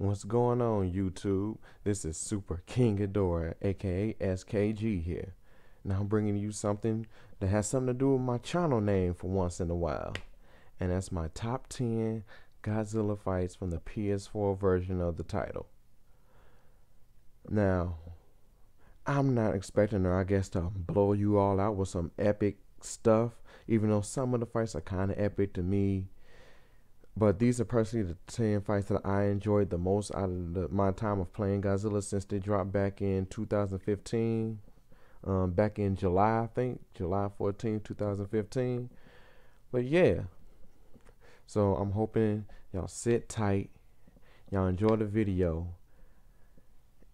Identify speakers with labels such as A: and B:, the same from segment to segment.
A: What's going on, YouTube? This is Super King Ghidorah, aka SKG here. Now I'm bringing you something that has something to do with my channel name for once in a while. And that's my top 10 Godzilla fights from the PS4 version of the title. Now, I'm not expecting her, I guess, to blow you all out with some epic stuff, even though some of the fights are kind of epic to me. But these are personally the 10 fights that I enjoyed the most out of my time of playing Godzilla since they dropped back in 2015. Back in July, I think. July 14, 2015. But yeah. So I'm hoping y'all sit tight, y'all enjoy the video,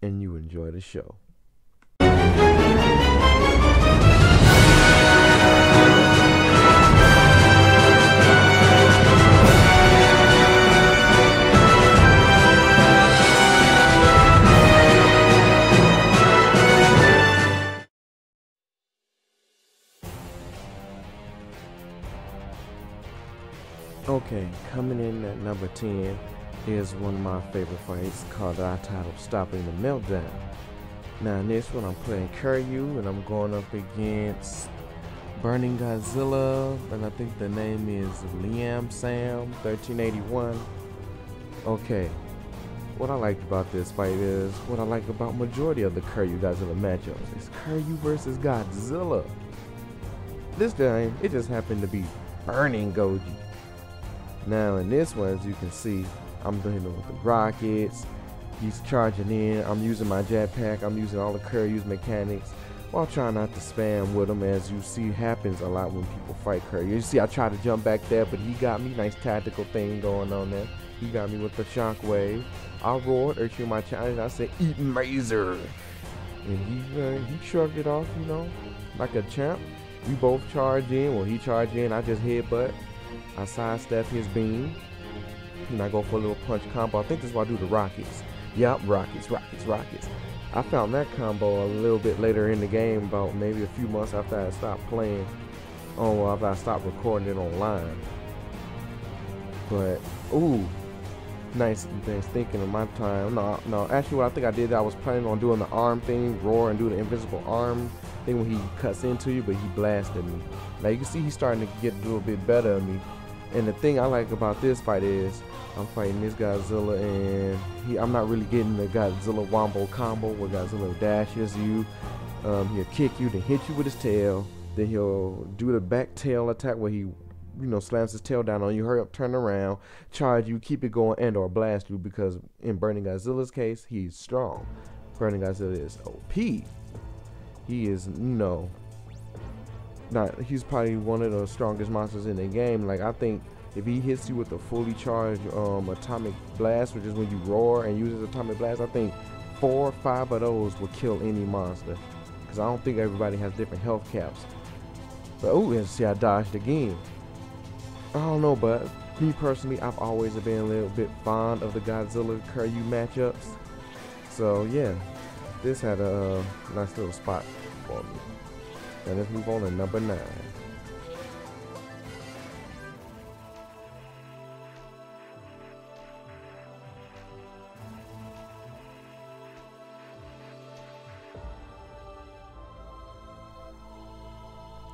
A: and you enjoy the show. Okay, coming in at number 10 is one of my favorite fights called the title Stopping the Meltdown. Now in this one I'm playing Kiryu and I'm going up against Burning Godzilla, and I think the name is Liam Sam 1381. Okay, what I liked about this fight is what I like about majority of the Kiryu Godzilla matchups. It's Kiryu versus Godzilla. This time it just happened to be Burning Goji. Now in this one, as you can see, I'm doing it with the rockets. He's charging in. I'm using my jetpack. I'm using all the Kiryu's mechanics while trying not to spam with him, as you see happens a lot when people fight Kiryu. You see I tried to jump back there, but he got me. Nice tactical thing going on there. He got me with the shockwave. I roared, issued my challenge. I said, "Eat Mazer," and he shrugged it off, you know, like a champ. We both charged in. Well, he charged in. I just headbutt. I sidestep his beam, and I go for a little punch combo. I think this is why I do the rockets. Yup, rockets. I found that combo a little bit later in the game, about maybe a few months after I stopped playing. Oh, well, after I stopped recording it online. But, ooh, nice thinking of my time. No, actually what I think I did, I was planning on doing the arm thing, roar and do the invisible arm thing when he cuts into you, but he blasted me. Now you can see he's starting to get a little bit better at me. And the thing I like about this fight is I'm fighting this Godzilla, and I'm not really getting the Godzilla wombo combo where Godzilla dashes you. He'll kick you, then hit you with his tail, then he'll do the back tail attack where he, slams his tail down on you, hurry up, turn around, charge you, keep it going, and or blast you, because in Burning Godzilla's case, he's strong. Burning Godzilla is OP. He is, he's probably one of the strongest monsters in the game. Like, I think if he hits you with a fully charged atomic blast, which is when you roar and uses atomic blast, I think 4 or 5 of those will kill any monster, because I don't think everybody has different health caps. But ooh, see, I dodged again. I don't know, but me personally, I've always been a little bit fond of the Godzilla Kiryu matchups. So yeah, this had a nice little spot for me. And let's move on to number 9.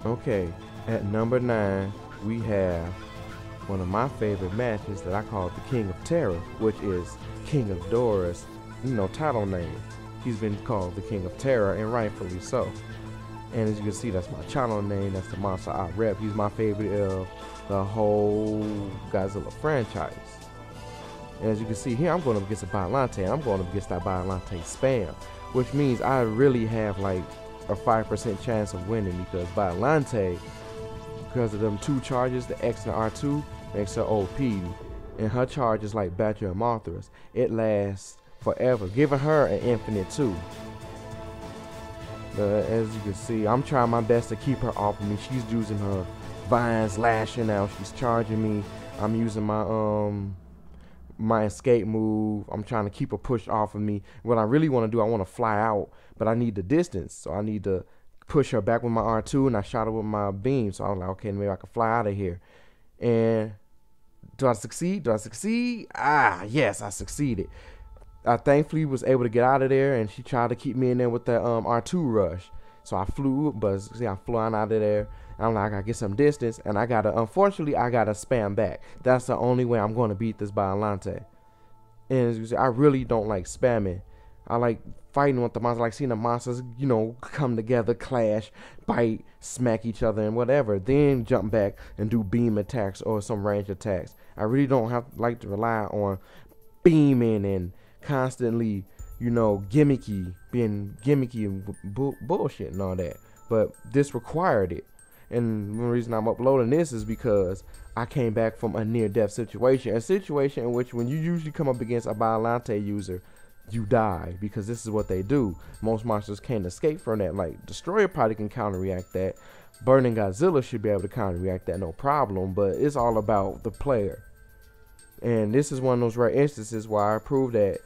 A: Okay, at number 9, we have one of my favorite matches that I call the King of Terror, which is King of Ghidorah's, title name. He's been called the King of Terror, and rightfully so. And as you can see, that's my channel name. That's the monster I rep. He's my favorite of the whole Godzilla franchise. And as you can see here, I'm going up against a Biollante. I'm going up against that Biollante spam, which means I really have like a 5% chance of winning, because Biollante, because of them 2 charges, the X and the R2, makes her OP. And her charge is like Battery of Mothras. It lasts forever, giving her an infinite 2. As you can see, I'm trying my best to keep her off of me. She's using her vines, lashing out. She's charging me. I'm using my escape move. I'm trying to keep her pushed off of me. What I really want to do, I want to fly out, but I need the distance. So I need to push her back with my R2, and I shot her with my beam. So I was like, okay, maybe I can fly out of here. And do I succeed? Ah, yes, I succeeded. I thankfully was able to get out of there, and she tried to keep me in there with the R2 rush. So I flew, but see, I'm flying out of there. I'm like, I gotta get some distance, and I gotta, unfortunately, I gotta spam back. That's the only way I'm gonna beat this Biollante. And as you see, I really don't like spamming. I like fighting with the monsters, I like seeing the monsters, you know, come together, clash, bite, smack each other, and whatever. Then jump back and do beam attacks or some range attacks. I really don't like to rely on beaming and constantly, you know, being gimmicky and bullshit and all that. But this required it. And the reason I'm uploading this is because I came back from a near-death situation. A situation in which when you usually come up against a Biollante user, you die, because this is what they do. Most monsters can't escape from that. Like, Destroyer probably can counteract that. Burning Godzilla should be able to counteract that, no problem. But it's all about the player. And this is one of those rare instances where I prove that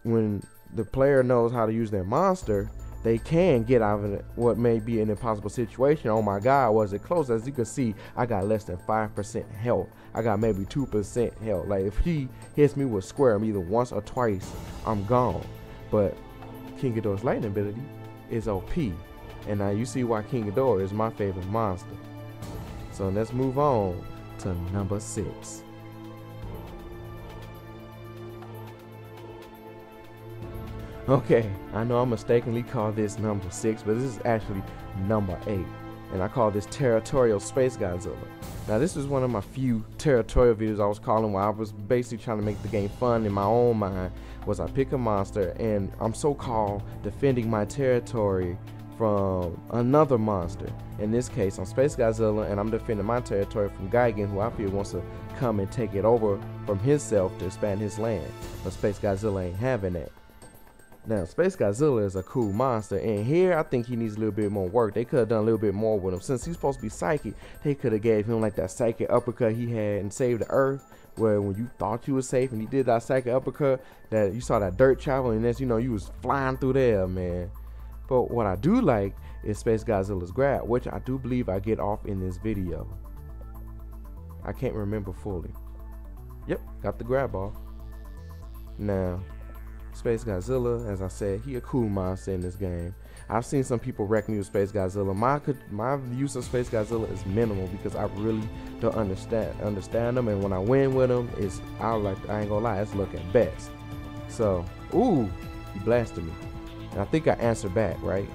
A: when the player knows how to use their monster, they can get out of what may be an impossible situation. Oh my God, was it close? As you can see, I got less than 5% health. I got maybe 2% health. Like, if he hits me with square either once or twice, I'm gone. But King Ghidorah's lightning ability is OP. And now you see why King Ghidorah is my favorite monster. So let's move on to number 6. Okay, I know I mistakenly called this number 6, but this is actually number 8. And I call this Territorial Space Godzilla. Now, this is one of my few territorial videos I was calling, where I was basically trying to make the game fun in my own mind. Was I pick a monster and I'm so-called defending my territory from another monster. In this case, I'm Space Godzilla, and I'm defending my territory from Gigan, who I feel wants to come and take it over from himself to expand his land. But Space Godzilla ain't having that. Now, Space Godzilla is a cool monster, and here I think he needs a little bit more work. They could have done a little bit more with him. Since he's supposed to be psychic, they could have gave him like that psychic uppercut he had in Save the Earth, where when you thought you was safe and he did that psychic uppercut, that you saw that dirt travel, and that's, you know, you was flying through there, man. But what I do like is Space Godzilla's grab, which I do believe I get off in this video. I can't remember fully. Yep, got the grab off. Now, Space Godzilla, as I said, he a cool monster in this game. I've seen some people wreck me with Space Godzilla. My use of Space Godzilla is minimal because I really don't understand them, and when I win with them, I ain't gonna lie, it's looking best. So, ooh, he blasted me, and I think I answered back, right?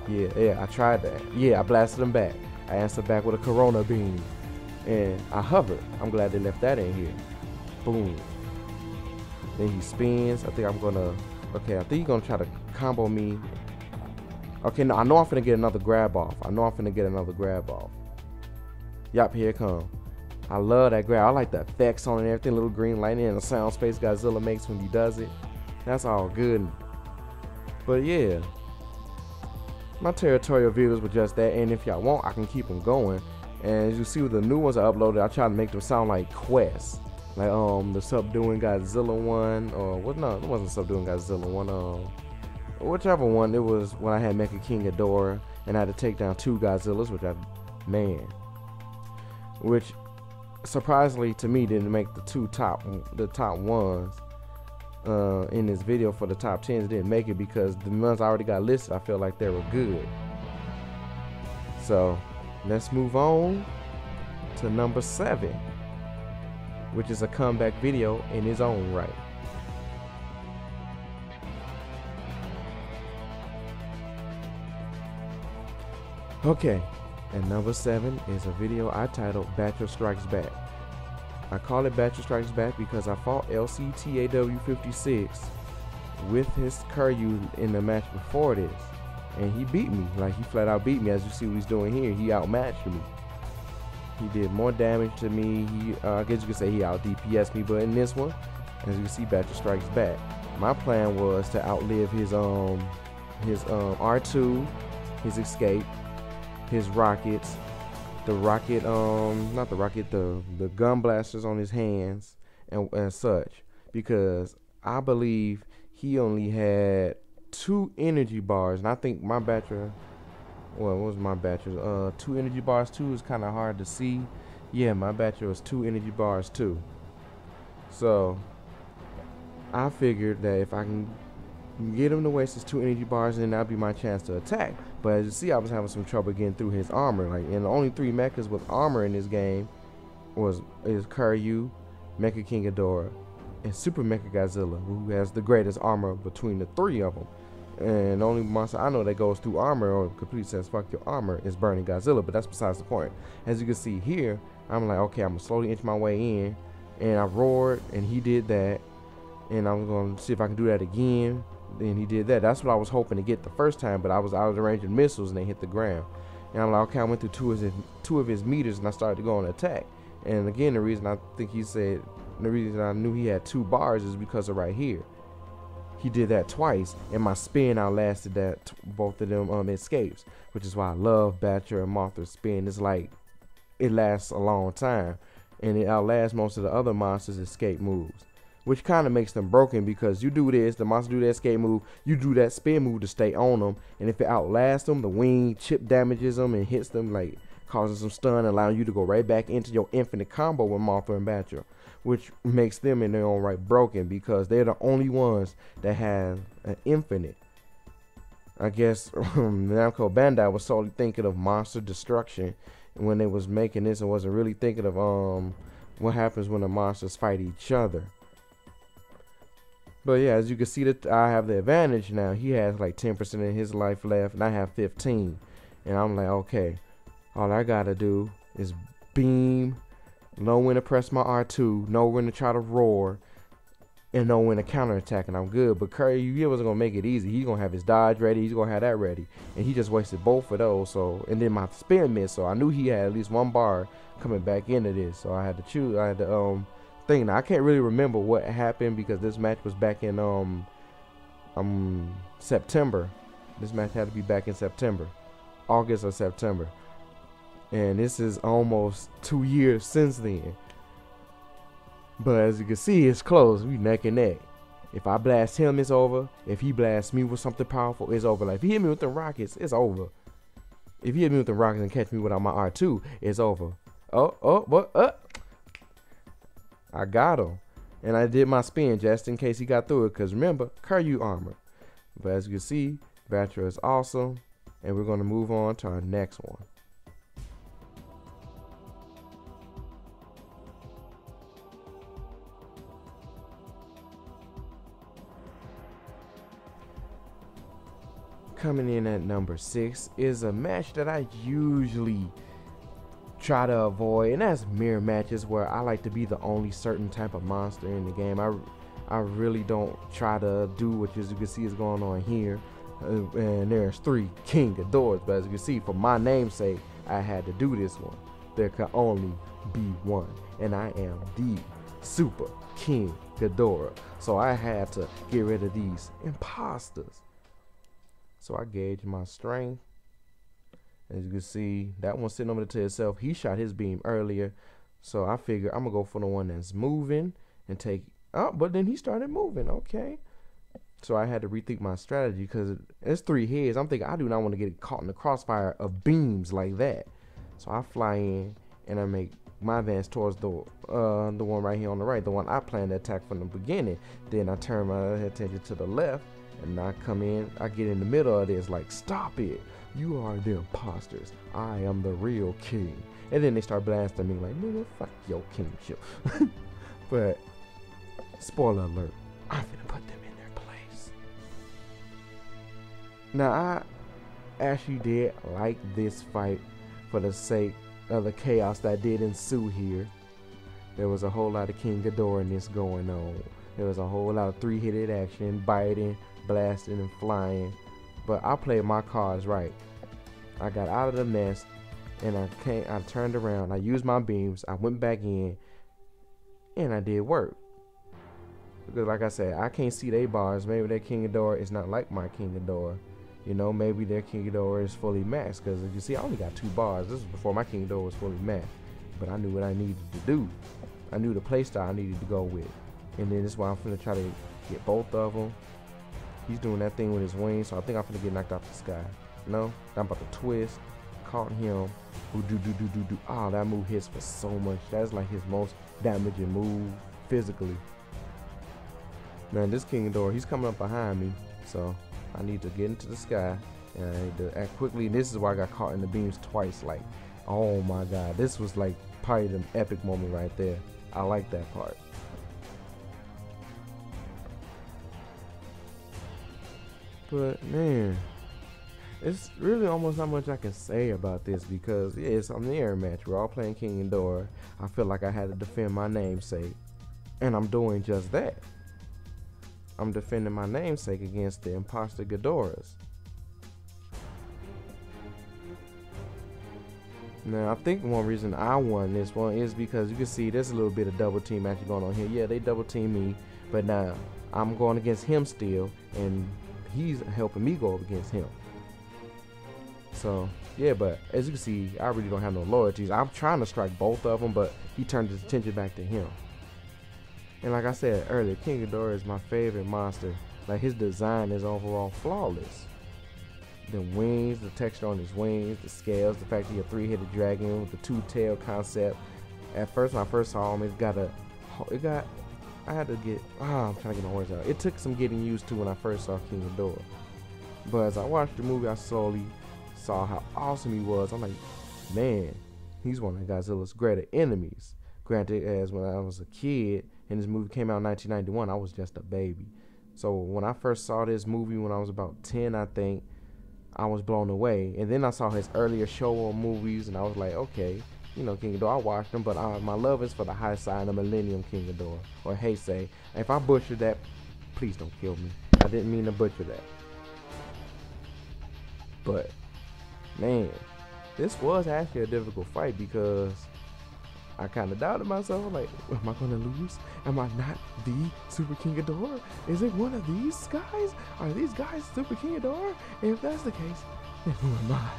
A: Yeah, I tried that. Yeah, I blasted him back. I answered back with a Corona beam, and I hovered. I'm glad they left that in here. Boom. Then he spins. I think he's gonna try to combo me. Okay, no, I know I'm finna get another grab off. Yup, here it comes. I love that grab. I like the effects on it and everything, little green lightning and the sound Space Godzilla makes when he does it. That's all good. But yeah, my territorial videos were just that, and if y'all want, I can keep them going. And as you see with the new ones I uploaded, I try to make them sound like quests. Like the Subduing Godzilla one, or what? No, it wasn't Subduing Godzilla one. Whichever one it was, when I had Mecha King Ghidorah and I had to take down 2 Godzillas, which surprisingly to me didn't make the top ones in this video. For the top 10s didn't make it because the ones I already got listed, I felt like they were good. So let's move on to number 7. Which is a comeback video in his own right. Okay, and number 7 is a video I titled Bachelor Strikes Back. I call it Bachelor Strikes Back because I fought LCTAW56 with his Kuryu in the match before this, and he beat me. Like, he flat out beat me. As you see what he's doing here, he outmatched me. He did more damage to me. I guess you could say he out DPS me, but in this one, as you can see, Bachelor Strikes Back. My plan was to outlive his R2, his escape, his rockets, the gun blasters on his hands and such, because I believe he only had 2 energy bars, and I think my Bachelor. Well, what was my Bachelor? 2 energy bars. 2 is kind of hard to see. Yeah, my Bachelor was 2 energy bars too. So I figured that if I can get him to waste his 2 energy bars, then that'll be my chance to attack. But as you see, I was having some trouble getting through his armor. Like, and the only 3 mechas with armor in this game is Kiryu, Mecha King Ghidorah, and Super Mecha Godzilla, who has the greatest armor between the 3 of them. And the only monster I know that goes through armor or completely says fuck your armor is Burning Godzilla, but that's besides the point. As you can see here, I'm like, okay, I'm gonna slowly inch my way in, and I roared, and he did that, and I'm gonna see if I can do that again. Then he did that. That's what I was hoping to get the first time, but I was arranging missiles and they hit the ground. And I'm like, okay, I went through two of his meters and I started to go on attack. And again, the reason I think he said, the reason I knew he had 2 bars is because of right here. He did that twice, and my spin outlasted that both of them escapes, which is why I love Batcher and Mothra's spin. It's like it lasts a long time, and it outlasts most of the other monsters' escape moves, which kind of makes them broken because you do this, the monster do that escape move, you do that spin move to stay on them, and if it outlasts them, the wing chip damages them and hits them, like causing some stun, allowing you to go right back into your infinite combo with Mothra and Batcher, which makes them in their own right broken because they're the only ones that have an infinite. I guess Namco Bandai was solely thinking of monster destruction when they was making this and wasn't really thinking of what happens when the monsters fight each other. But yeah, as you can see, that I have the advantage now. He has like 10% of his life left, and I have 15. And I'm like, okay, all I gotta do is beam, know when to press my R2, know when to try to roar, and know when to counterattack, and I'm good. But Curry, you wasn't gonna make it easy. He's gonna have his dodge ready, he's gonna have that ready, and he just wasted both of those. So, and then my spin missed, so I knew he had at least 1 bar coming back into this. So I had to choose. I had to thing. Now I can't really remember what happened because this match was back in September. This match had to be back in September, August or September, and this is almost 2 years since then. But as you can see, it's close. We neck and neck. If I blast him, it's over. If he blasts me with something powerful, it's over. Like if he hit me with the rockets, it's over. If he hit me with the rockets and catch me without my R2, it's over. What? I got him. And I did my spin just in case he got through it. Because remember, Kiryu armor. But as you can see, Batcher is awesome. And we're going to move on to our next one. Coming in at number 6 is a match that I usually try to avoid, and that's mirror matches where I like to be the only certain type of monster in the game. I really don't try to do what you can see is going on here. And there's 3 King Ghidorahs, but as you can see, for my namesake, I had to do this one. There can only be one, and I am the Super King Ghidorah. So I had to get rid of these imposters. So I gauged my strength. As you can see, that one sitting over to itself, he shot his beam earlier. So I figured I'm going to go for the one that's moving and take... Oh, but then he started moving. Okay. So I had to rethink my strategy because it's 3 heads. I'm thinking I do not want to get caught in the crossfire of beams like that. So I fly in and I make my advance towards the one right here on the right, the one I planned to attack from the beginning. Then I turn my attention to the left. And I come in, I get in the middle of this, like, stop it. You are the imposters. I am the real king. And then they start blasting me like, nigga, fuck your kingship. But, spoiler alert, I'm gonna put them in their place. Now, I actually did like this fight for the sake of the chaos that did ensue here. There was a whole lot of King Ghidorah in this going on. There was a whole lot of 3-headed action, biting, blasting, and flying. But I played my cards right. I got out of the mess, and I turned around. I used my beams. I went back in, and I did work. Because like I said, I can't see their bars. Maybe their King Ghidorah is not like my King Ghidorah. You know, maybe their King Ghidorah is fully maxed. Because as you see, I only got 2 bars. This was before my King Ghidorah was fully maxed. But I knew what I needed to do. I knew the playstyle I needed to go with. And then this is why I'm finna try to get both of them. He's doing that thing with his wings, so I think I'm finna get knocked off the sky. No, I'm about to twist, caught him. Oh, that move hits for so much. That's like his most damaging move physically. Man, this King Ghidorah, he's coming up behind me, so I need to get into the sky and I need to act quickly. And this is why I got caught in the beams twice. Like, oh my god, this was like probably the epic moment right there. I like that part. But man, it's really almost not much I can say about this because yeah, it's a mirror match. We're all playing King Ghidorah. I feel like I had to defend my namesake, and I'm doing just that. I'm defending my namesake against the imposter Ghidorahs. Now, I think one reason I won this one is because you can see there's a little bit of double team action going on here. Yeah, they double team me, but now I'm going against him still, and he's helping me go up against him. So, yeah, but as you can see, I really don't have no loyalties. I'm trying to strike both of them, but he turned his attention back to him. And like I said earlier, King Ghidorah is my favorite monster. Like, his design is overall flawless. The wings, the texture on his wings, the scales, the fact that he's a three-headed dragon with the two-tail concept. At first, when I first saw him, I had to get, I'm trying to get my words out. It took some getting used to when I first saw King Ghidorah. But as I watched the movie, I slowly saw how awesome he was. I'm like, man, he's one of Godzilla's greater enemies. Granted, as when I was a kid and this movie came out in 1991, I was just a baby. So when I first saw this movie when I was about 10, I think, I was blown away. And then I saw his earlier Showa movies, and I was like, okay, you know, King Ghidorah, I watched them, but my love is for the high side of Millennium King Ghidorah, or Heisei. If I butchered that, please don't kill me. I didn't mean to butcher that. But, man, this was actually a difficult fight because I kind of doubted myself. I'm like, am I going to lose? Am I not the Super King Ghidorah? Is it one of these guys? Are these guys Super King Ghidorah? And if that's the case, then who am I?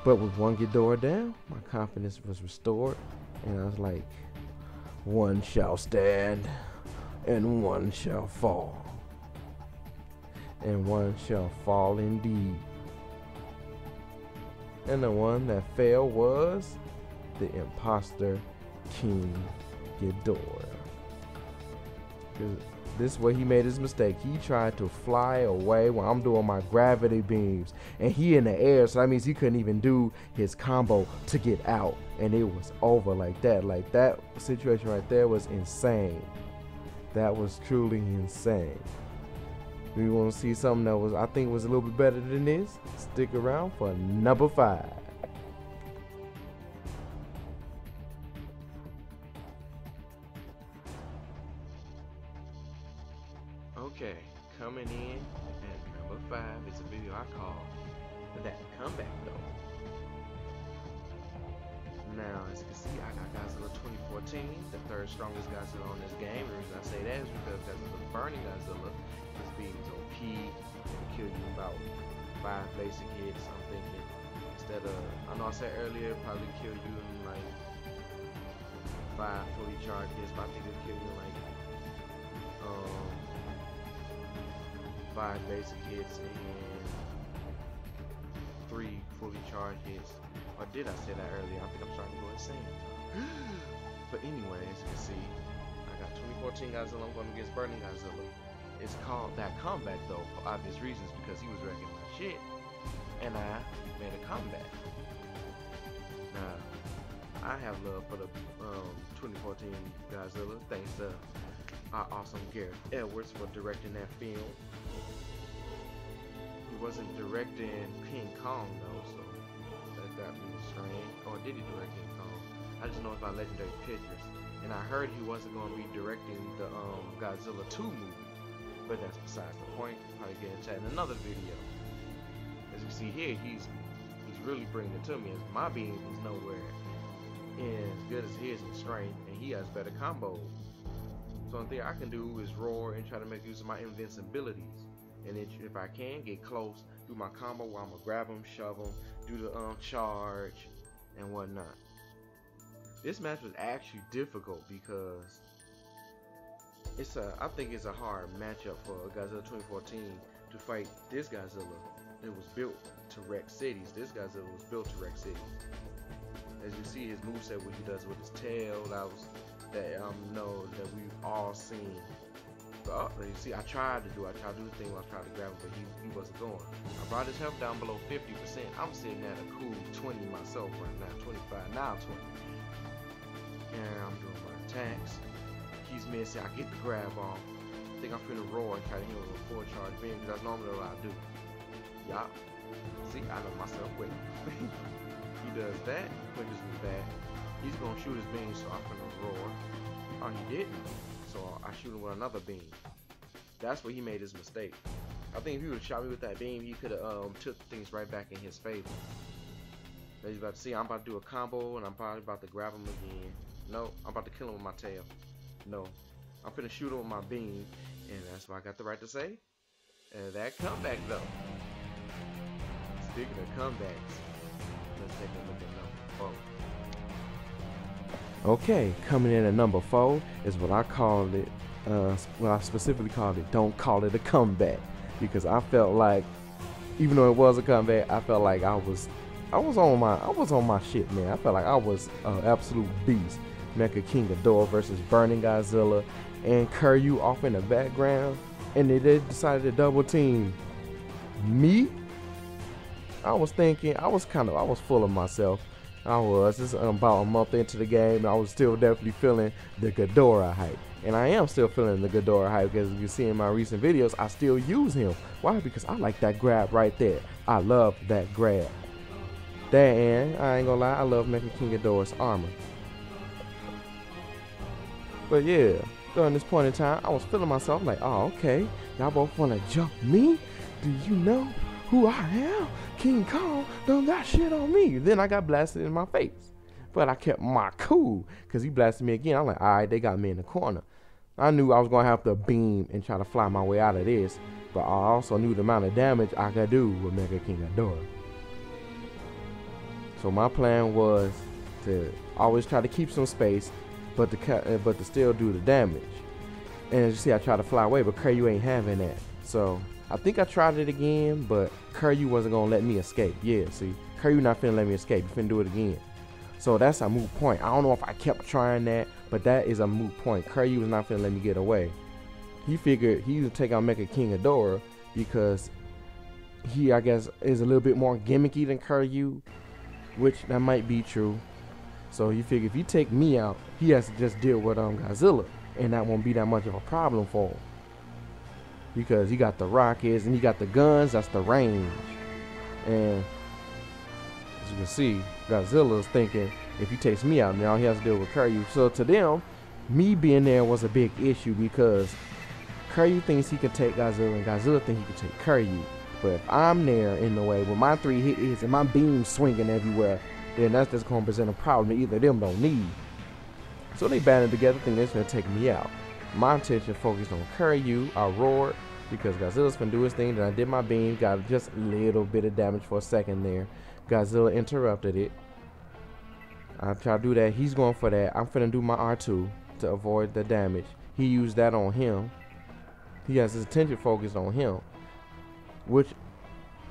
A: But with one Ghidorah down, my confidence was restored. And I was like, one shall stand, and one shall fall. And one shall fall indeed. And the one that fell was the imposter King Ghidorah. This is where he made his mistake. He tried to fly away while I'm doing my gravity beams, and he in the air, so that means he couldn't even do his combo to get out, and it was over like that. Like, that situation right there was insane. That was truly insane. We want to see something that was, I think, was a little bit better than this? Stick around for number 5. Okay, coming in at number 5 is a video I call That Comeback Though. Now, as you can see, I got Godzilla 2014, the third strongest Godzilla on this game. The reason I say that is because Godzilla Burning Godzilla, his beam is OP, it'll kill you about 5 basic hits. I'm thinking, instead of, I know I said earlier, it'll probably kill you in like 5 fully charged hits, but I think it'll kill you in like 5 basic hits and 3 fully charged hits. Or did I say that earlier? I think I'm starting to go insane. But anyway, as you can see, I got 2014 Godzilla. I'm going against Burning Godzilla. It's called That Comeback though, for obvious reasons, because he was wrecking my shit, and I made a comeback. Now, I have love for the 2014 Godzilla, thanks to our awesome Gareth Edwards for directing that film. He wasn't directing King Kong though, so that got me strange. Or did he direct King Kong? I just know it's by Legendary Pictures. And I heard he wasn't going to be directing the Godzilla 2 movie. But that's besides the point. Probably get into that in another video. As you see here, he's really bringing it to me. As my beam is nowhere as good as his in strength, and he has better combos. So the thing I can do is roar and try to make use of my invincibilities. And if I can, get close, do my combo where I'm gonna grab him, shove him, do the charge, and whatnot. This match was actually difficult because I think it's a hard matchup for Godzilla 2014 to fight this Godzilla. It was built to wreck cities. This Godzilla was built to wreck cities. As you see his moveset, what he does with his tail, that we've all seen. Oh, you see, I tried to do the thing where I tried to grab him, but he wasn't going. I brought his health down below 50%. I'm sitting at a cool 20 myself right now, 25, now 20. And I'm doing my attacks. He's missing. I get the grab off. I think I'm finna roar and try to hit him with a full charge beam, because that's normally what I do. Yup. See, I know myself quick. He does that, he pushes me back. He's gonna shoot his beam, so I'm finna roar. Oh, he didn't. So I shoot him with another beam. That's where he made his mistake. I think if he would have shot me with that beam, he could have took things right back in his favor. As you about to see, I'm about to do a combo, and I'm probably about to grab him again. No, I'm about to kill him with my tail. No, I'm finna shoot him with my beam, and that's what I got the right to say. And that comeback though. Speaking of comebacks, let's take a look at number 4. Okay, coming in at number 4 is what I called it. What I specifically called it. Don't call it a comeback, because I felt like, even though it was a comeback, I felt like I was on my shit, man. I felt like I was an absolute beast. Mecha King Ghidorah versus Burning Godzilla, and Kiryu off in the background, and they decided to double team me. I was full of myself. Just about a month into the game, and I was still definitely feeling the Ghidorah hype. And I am still feeling the Ghidorah hype, because you can see in my recent videos, I still use him. Why? Because I like that grab right there. I love that grab. And I ain't gonna lie, I love Mecha King Ghidorah's armor. But yeah, during this point in time, I was feeling myself like, oh, okay, y'all both wanna jump me? Do you know who I am? King Kong don't got shit on me. Then I got blasted in my face. But I kept my cool, because he blasted me again. I'm like, alright, they got me in the corner. I knew I was going to have to beam and try to fly my way out of this. But I also knew the amount of damage I could do with Mecha King Ghidorah. So my plan was to always try to keep some space, but to still do the damage. And as you see, I tried to fly away, but Kiryu ain't having that. So I think I tried it again, but Kiryu wasn't gonna let me escape. Yeah, see, Kiryu not finna let me escape. He finna do it again. So that's a moot point. I don't know if I kept trying that, but that is a moot point. Kiryu was not finna let me get away. He figured he would take out Mecha King Ghidorah because he, I guess, is a little bit more gimmicky than Kiryu, which that might be true. So he figured if he take me out, he has to just deal with Godzilla, and that won't be that much of a problem for him. Because he got the rockets and he got the guns, that's the range. And as you can see, Godzilla's thinking if he takes me out, now he has to deal with Kiryu. So to them, me being there was a big issue, because Kiryu thinks he can take Godzilla and Godzilla thinks he can take Kiryu. But if I'm there in the way with my 3 hits and my beam swinging everywhere, then that's just going to present a problem that either of them don't need. So they banded together, thinking they're going to take me out. My attention focused on Kiryu. I roared because Godzilla's gonna do his thing. Then I did my beam, got just a little bit of damage for a second there. Godzilla interrupted it. I tried to do that. He's going for that. I'm finna do my R2 to avoid the damage. He used that on him. He has his attention focused on him, which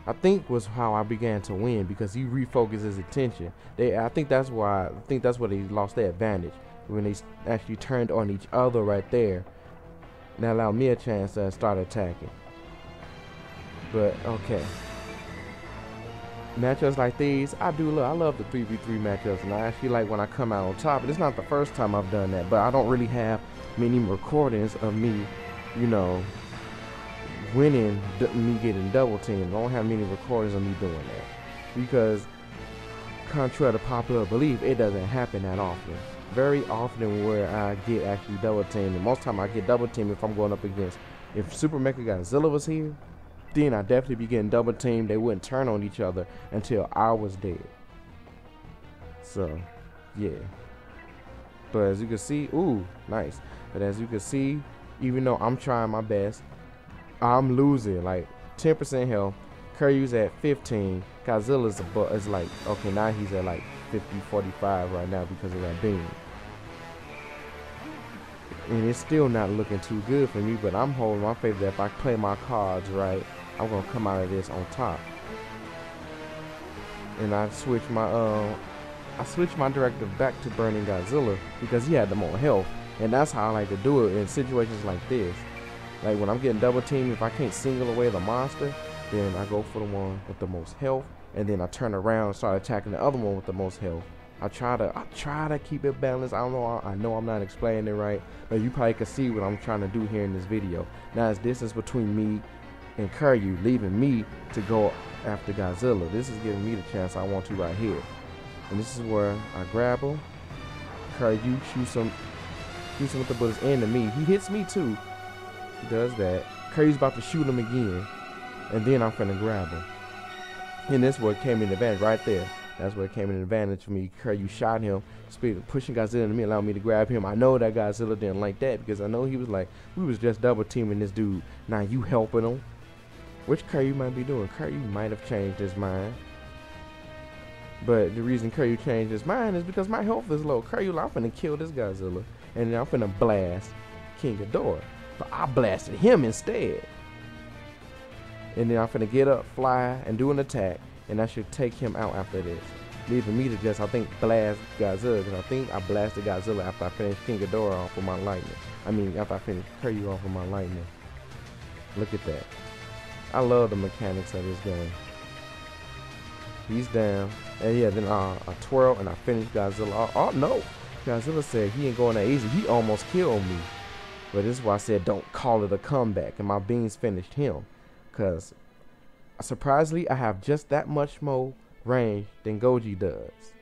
A: I think was how I began to win, because he refocused his attention. I think that's where they lost their advantage, when they actually turned on each other right there. And that allowed me a chance to start attacking. But okay, matchups like these, I love the 3v3 matchups, and I actually like when I come out on top. And it's not the first time I've done that, but I don't really have many recordings of me, you know, winning, me getting double teamed. I don't have many recordings of me doing that, because contrary to popular belief, it doesn't happen that often. Very often where I get actually double teamed, and most time I get double teamed if I'm going up against, if Super Mecha Godzilla was here, then I'd definitely be getting double teamed. They wouldn't turn on each other until I was dead. So yeah, but as you can see, ooh, nice. But as you can see, even though I'm trying my best, I'm losing like 10% health. Kiryu's at 15. Godzilla's is like, okay, now he's at like 50-45 right now because of that beam. And it's still not looking too good for me, but I'm holding my faith that if I play my cards right, I'm gonna come out of this on top. And I switched my directive back to Burning Godzilla because he had the more health, and that's how I like to do it in situations like this. Like when I'm getting double teamed, if I can't single away the monster, then I go for the one with the most health, and then I turn around and start attacking the other one with the most health. I try to keep it balanced. I know I'm not explaining it right, but you probably can see what I'm trying to do here in this video. Now it's distance between me and Kiryu, leaving me to go after Godzilla. This is giving me the chance I want to right here. And this is where I grab him. Kiryu shoots him with the bullets into me. He hits me too. He does that. Kiryu's about to shoot him again. And then I'm finna grab him. And this is where it came in advantage right there. That's where it came in advantage for me. Kiryu shot him, pushing Godzilla into me, allowed me to grab him. I know that Godzilla didn't like that because I know he was like, we was just double teaming this dude. Now you helping him. Which Kiryu might be doing. Kiryu might have changed his mind. But the reason Kiryu changed his mind is because my health is low. Kiryu, I'm finna kill this Godzilla. And then I'm finna blast King Ghidorah. But I blasted him instead. And then I'm finna get up, fly, and do an attack. And I should take him out after this. Leaving me to just, I think, blast Godzilla. Because I think I blasted Godzilla after I finished King Ghidorah off with my lightning. I mean, after I finished Kiryu off with my lightning. Look at that. I love the mechanics of this game. He's down. And yeah, then I twirl and I finish Godzilla. Oh no. Godzilla said he ain't going that easy. He almost killed me. But this is why I said don't call it a comeback. And my beams finished him. Because surprisingly, I have just that much more range than Goji does.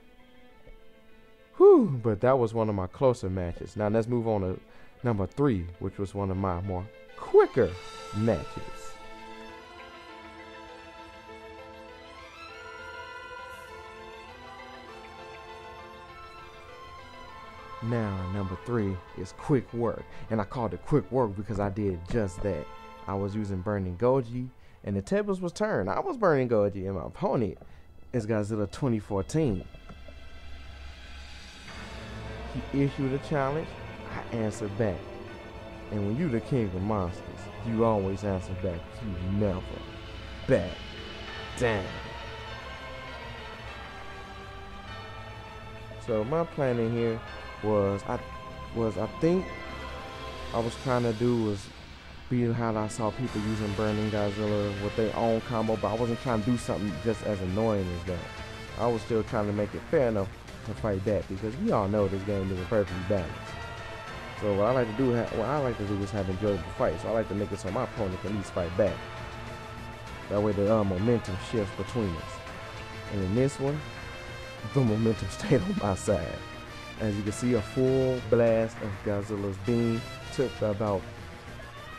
A: Whew. But that was one of my closer matches. Now let's move on to number 3, which was one of my more quicker matches. Now, number 3 is quick work. And I called it quick work because I did just that. I was using Burning Goji, and the tables was turned. I was Burning Goji, and my opponent is Godzilla 2014. He issued a challenge. I answered back. And when you the king of monsters, you always answer back. You never back down. So my planning here was I think I was trying to do was be how I saw people using Burning Godzilla with their own combo, but I wasn't trying to do something just as annoying as that. I was still trying to make it fair enough to fight back because we all know this game isn't perfectly balanced. So what I like to do is have enjoyable fights. So I like to make it so my opponent can at least fight back. That way the momentum shifts between us. And in this one, the momentum stayed on my side. As you can see, a full blast of Godzilla's beam took about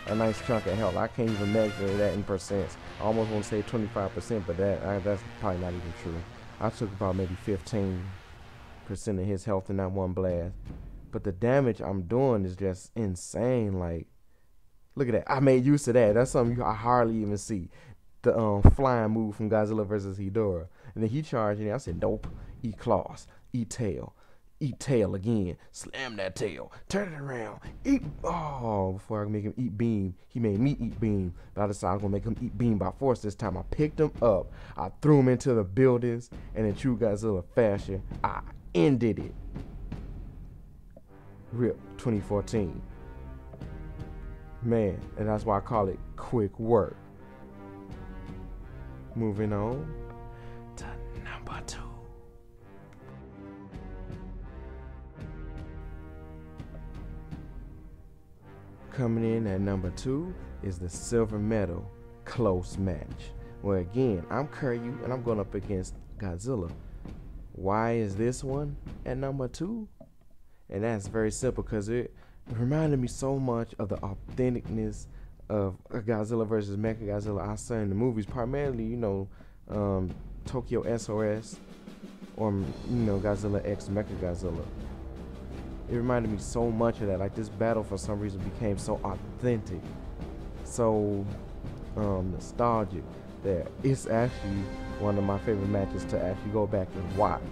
A: a nice chunk of health. I can't even measure that in percents. I almost want to say 25%, but that's probably not even true. I took about maybe 15% of his health in that one blast. But the damage I'm doing is just insane. Like, look at that. I made use of that. That's something I hardly even see. The flying move from Godzilla versus Ghidorah. And then he charged in. I said, nope. Eat claws. Eat tail. Eat tail again. Slam that tail. Turn it around. Eat. Oh, before I can make him eat beam, he made me eat beam. But I decided I'm going to make him eat beam by force this time. I picked him up. I threw him into the buildings. And in true Godzilla fashion, I ended it. RIP 2014. Man, and that's why I call it quick work. Moving on to number 2. Coming in at number 2 is the silver medal close match. Where again, I'm Kiryu and I'm going up against Godzilla. Why is this one at number 2? And that's very simple because it reminded me so much of the authenticness of Godzilla versus Mechagodzilla I saw in the movies, primarily, you know, Tokyo SOS or, you know, Godzilla X Mechagodzilla. It reminded me so much of that. Like, this battle for some reason became so authentic, so nostalgic, that it's actually one of my favorite matches to actually go back and watch.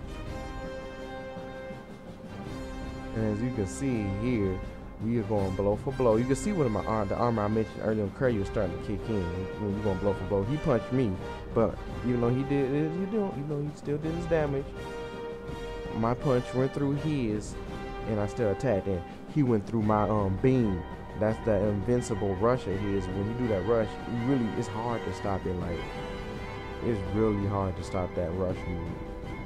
A: And as you can see here, we are going blow for blow. You can see what the armor I mentioned earlier on Kiryu is starting to kick in. When you're going blow for blow. He punched me, but even though he did it, even though he still did his damage, my punch went through his, and I still attacked. And he went through my beam, That's the invincible rush of his. When you do that rush, it's hard to stop it. Like, it's really hard to stop that rush move.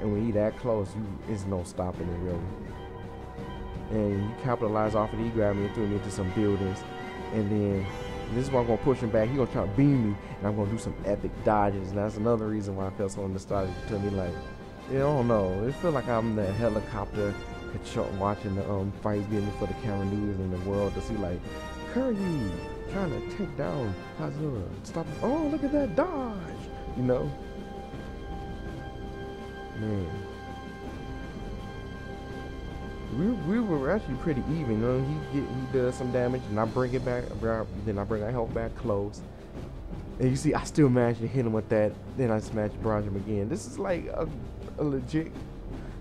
A: And when you that close, it's no stopping it really. And you capitalize off of it. He grabbed me and threw me into some buildings. And then this is why I'm gonna push him back. He's gonna try to beam me, and I'm gonna do some epic dodges. And that's another reason why I felt so nostalgic to me. Like, I don't know. It feels like I'm the helicopter watching the fight, getting for the camera news in the world to see like Kiryu trying to take down Godzilla. Stop! Oh, look at that dodge! You know, man. We were actually pretty even. You know, he does some damage, and I bring it back. Then I bring our health back close. And you see, I still managed to hit him with that. Then I smashed barrage him again. This is like a legit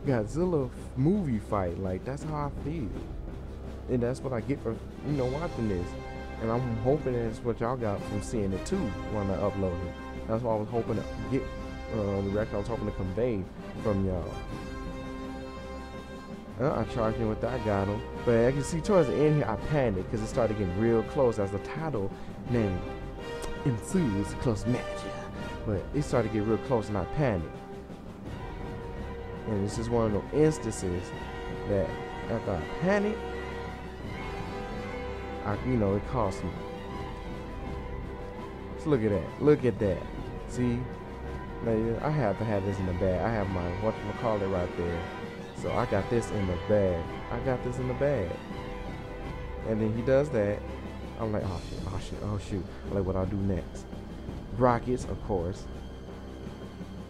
A: Godzilla movie fight. Like, that's how I feel, and that's what I get for watching this. And I'm hoping that's what y'all got from seeing it too when I upload it. That's what I was hoping to get. The reaction I was hoping to convey from y'all. I charged him with that. I got him, but I can see towards the end here I panicked because it started getting real close. As the title name ensues, close match. But it started to get real close, and I panicked. And this is one of those instances that after I panicked, it cost me. So look at that. Look at that. See? Now, I have to have this in the bag. I have my whatchamacallit right there. So I got this in the bag. I got this in the bag. And then he does that. I'm like, oh shit, oh shit, oh shoot. Like, what I'll do next. Rockets, of course.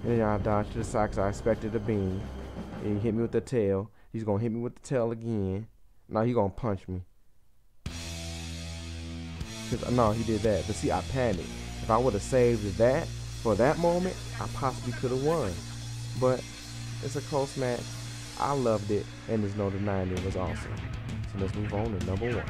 A: And then I dodged to the side because I expected a beam. And he hit me with the tail. He's going to hit me with the tail again. Now he's going to punch me. No, he did that. But see, I panicked. If I would have saved that for that moment, I possibly could have won. But it's a close match. I loved it. And there's no denying it was awesome. So let's move on to number 1.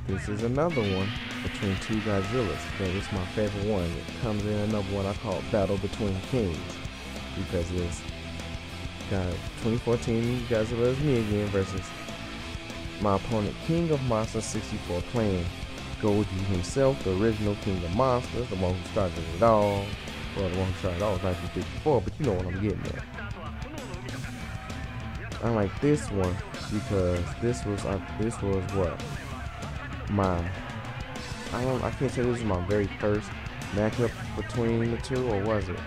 A: This is another one between two Godzillas. But it's my favorite one. It comes in another one I call Battle Between Kings. Because it's got 2014 Godzilla is me again versus my opponent King of Monsters 64 playing Goji himself, the original King of Monsters, the one who started it all. Well, the one who started it all was 1954, but you know what I'm getting at. I like this one because this was what I can't say this is my very first matchup between the two, or was it?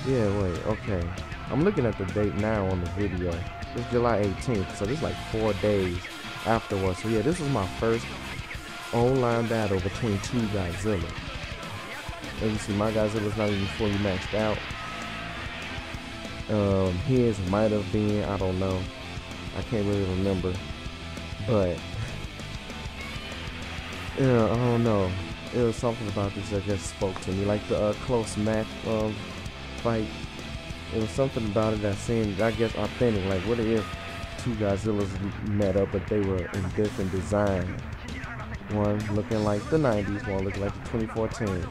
A: Yeah, wait, okay. I'm looking at the date now on the video. It's July 18th, so this is like 4 days afterwards. So yeah, this was my first online battle between two Godzillas. As you see, my Godzilla's not even fully maxed out. His might have been, I don't know. I can't really remember. But I don't know. It was something about this that just spoke to me. Like the close match fight. It was something about it that seemed, I guess, authentic. Like, what if two Godzillas met up, but they were in different design? One looking like the 90s, one looking like the 2014.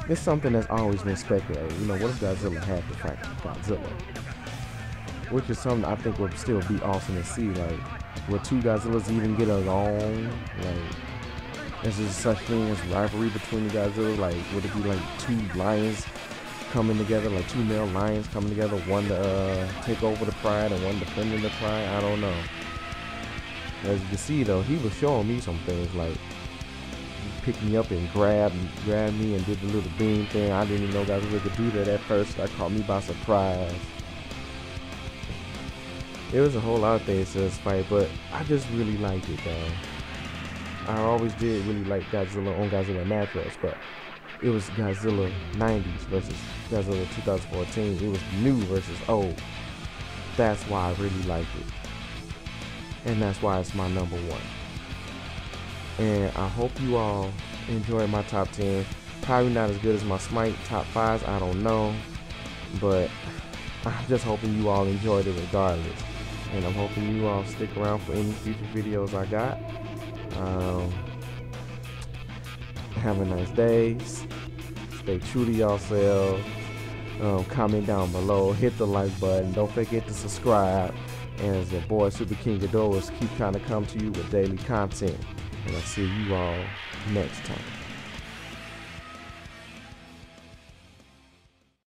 A: It's something that's always been speculated. What if Godzilla had to fight Godzilla? Which is something I think would still be awesome to see. Like, would two Godzillas even get along? Like, is there such thing as rivalry between the Godzillas? Like, would it be like two lions coming together, like two male lions coming together, one to take over the pride and one defending the pride? I don't know. As you can see though, he was showing me some things, like he picked me up and grabbed me and did the little beam thing. I didn't even know Godzilla could do that at first. That caught me by surprise. It was a whole lot of things to this fight, but I just really liked it though. I always did really like Godzilla on Godzilla matchups, but it was Godzilla 90s versus Godzilla 2014. It was new versus old. That's why I really liked it. And that's why it's my number 1. And I hope you all enjoy my top 10. Probably not as good as my Smite top 5s, I don't know. But I'm just hoping you all enjoyed it regardless. And I'm hoping you all stick around for any future videos I got. Have a nice day. Stay true to yourselves. Comment down below. Hit the like button. Don't forget to subscribe. as the boy Super King Ghidorah keep trying to come to you with daily content. And I'll see you all next time.